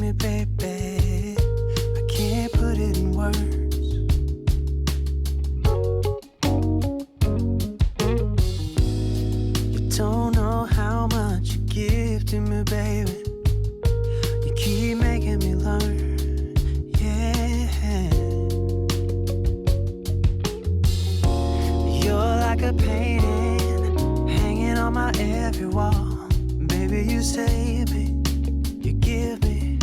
me, baby. I can't put it in words. You don't know how much you give to me, baby. You keep making me learn, yeah. You're like a painting hanging on my every wall. Baby, you save me. You give me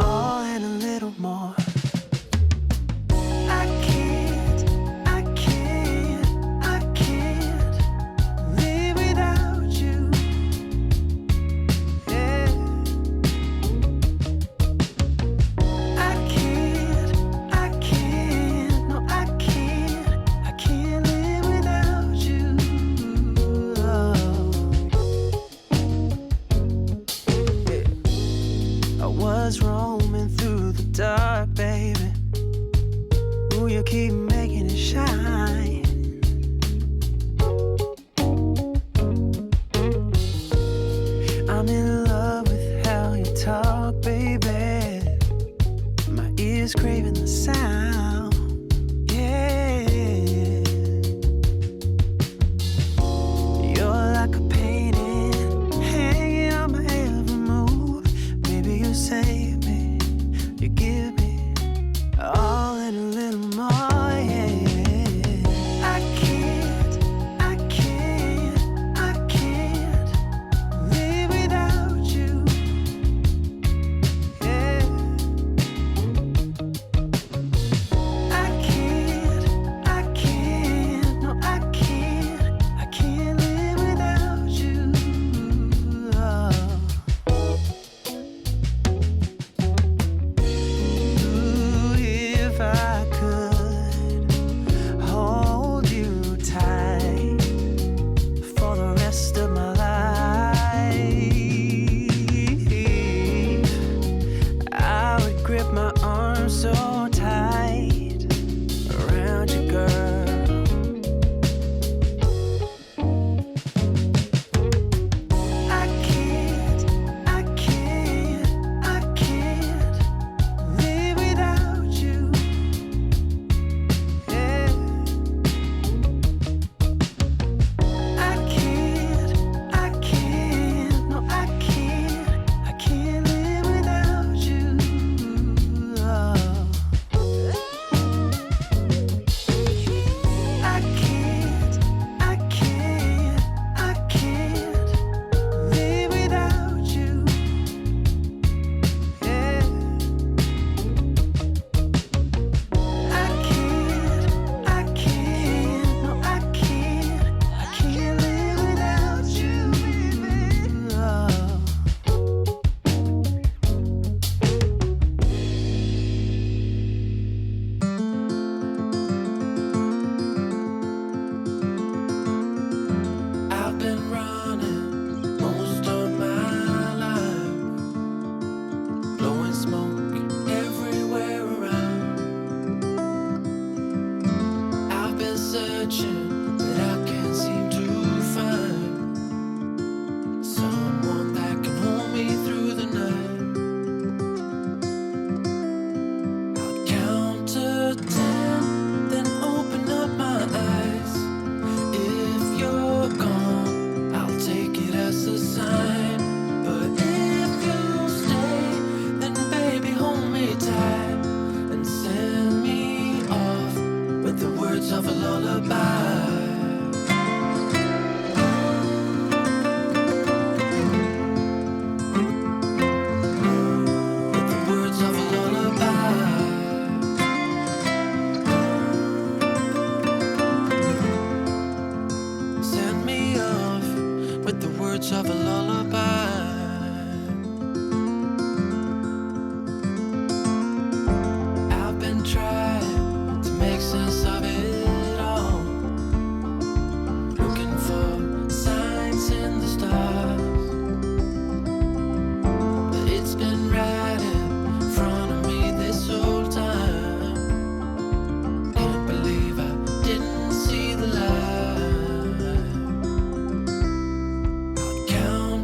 all and a little more. I can't live without you. Yeah. I can't live without you. I was roaming through the dark, baby. Ooh, you keep making it shine. I'm in love with how you talk, baby. My ears craving the sound, yeah. You're like a painting hanging on my every move. Baby, you save me. You give me all and a little more, yeah. I can't live without you, yeah. I can't live without you. Ooh, if I could hold you tight for the rest of my life, I would grip my arms so tight around you, girl. I can't live without you, yeah. I can't live without you.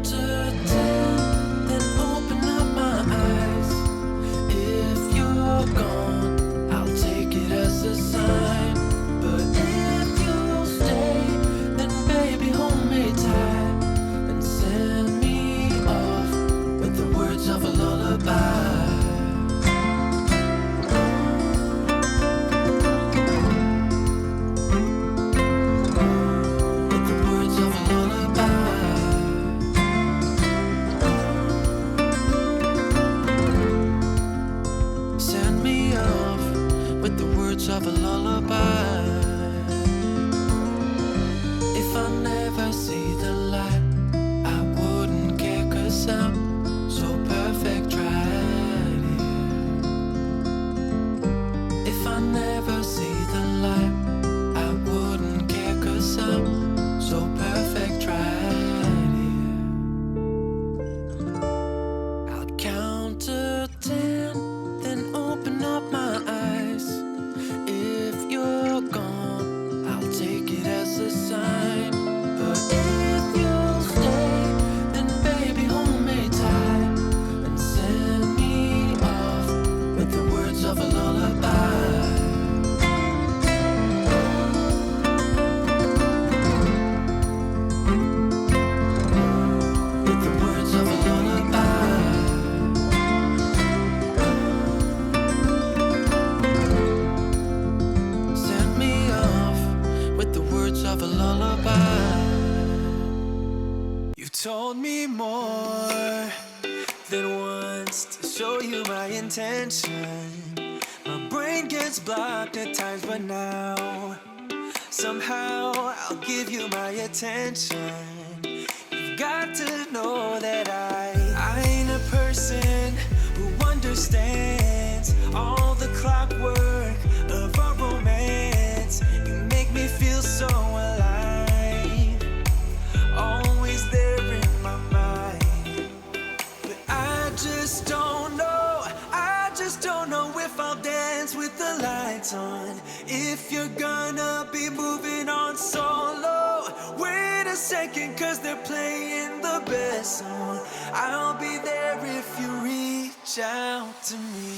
to told me more than once to show you my intention. My brain gets blocked at times, but now somehow I'll give you my attention. You've got to know that I ain't a person who understands all the clockwork of our romance. You make me feel so alive, always there in my mind. But I just don't know if I'll dance with the lights on. If you're gonna be moving on solo, wait a second, cause they're playing the best song. I'll be there if you reach out to me.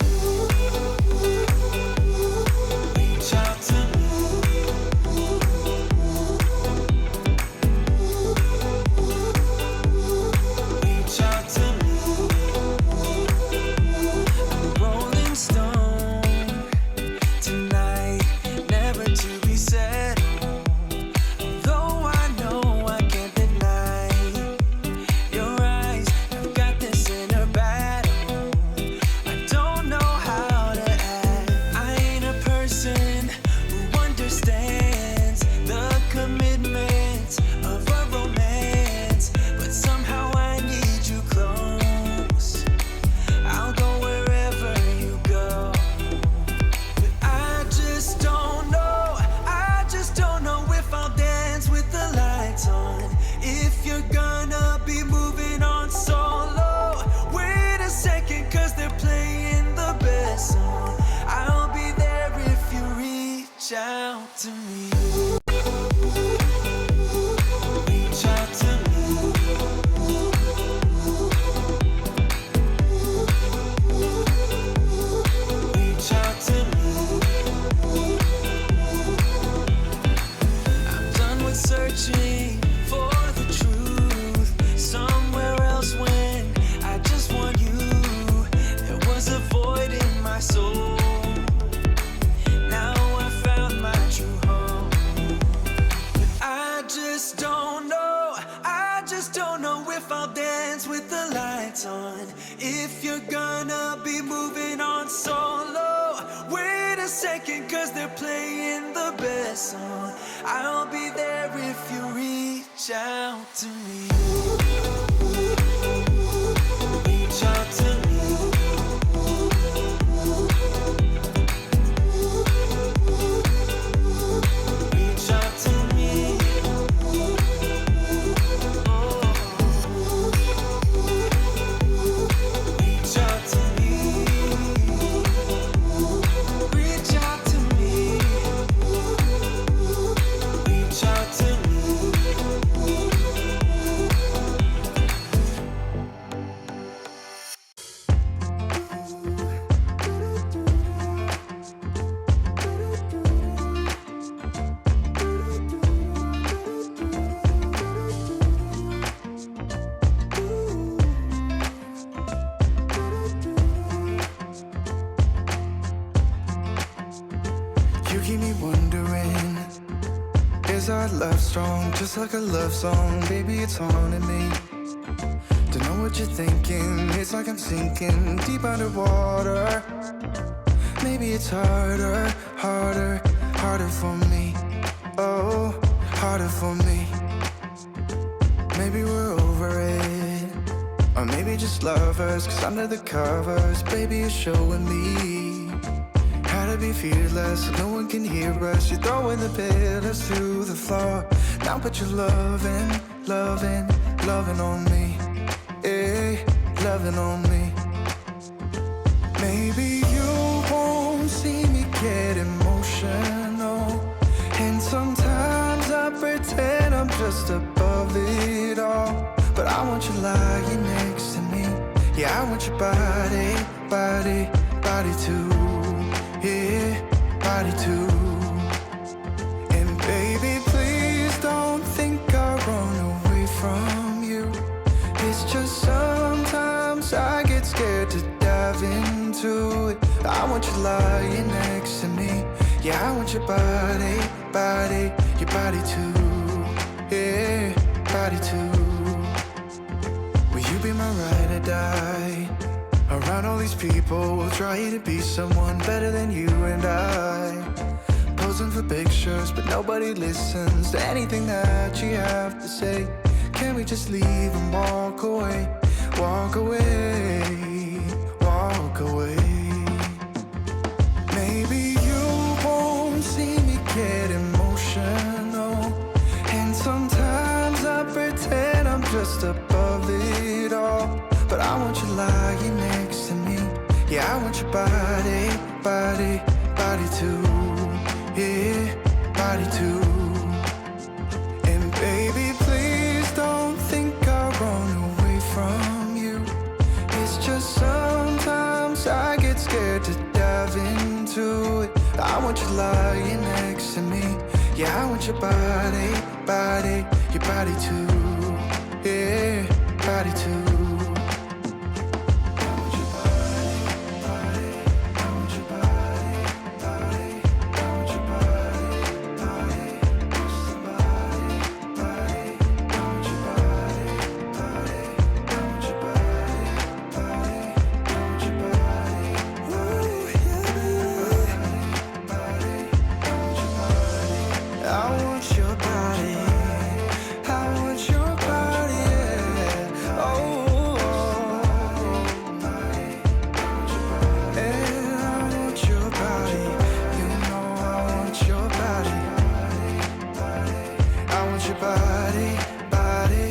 Reach out to me. Reach out to me. I'm a rolling stone tonight, never to be settled. Though I know I can't deny your eyes have got this inner battle. I don't know how to act. I ain't a person who understands the commitment of a romance, but somehow I need you close. I'll go wherever you go. But I just don't know if I'll dance with the lights on. If you're gonna be moving on solo, wait a second, cause they're playing the best song. I'll be there if you reach out to me. Reach out to me. Reach out to me. I'm done with searching for the truth somewhere else when I just want you. There was a void in my soul. Now I found my true home. But I just don't know if I'll dance with the lights on. If you're gonna be moving on solo, wait a second, cause they're playing the best song. I'll be there if you reach out to me. Reach out to me. Reach out to me. Reach out to me. Reach out to me. Reach out to me. You keep me wondering, is our love strong? Just like a love song, baby, it's haunting me. Don't know what you're thinking, it's like I'm sinking deep underwater. Maybe it's harder for me. Oh, harder for me. Maybe we're over it, or maybe just lovers, cause under the covers, baby, you're showing me how to be fearless, so no one can hear us. You're throwing the pillars through the floor. Now put your loving on me. Hey, loving on me. Maybe you won't see me get emotional, and sometimes I pretend I'm just above it all. But I want you lying next to me. Yeah, I want your body too. Yeah, body too. And baby, please don't think I run away from you. It's just sometimes I get scared to dive into it. I want you lying next to me. Yeah, I want your body too. Yeah, body too. die. Around all these people, trying to be someone better than you and I. Posing for pictures, but nobody listens to anything that you have to say. Can we just leave and walk away? Walk away, walk away. Maybe you won't see me get emotional, and sometimes I pretend I'm just above it all. But I want you lying next to me. Yeah, I want your body, body, body too. Yeah, body too. And baby, please don't think I'll run away from you. It's just sometimes I get scared to dive into it. I want you lying next to me. Yeah, I want your body, body, your body too. Yeah, body too. I want your body, I want your body, yeah. Oh, and I want your body, you know I want your body, I want your body, body.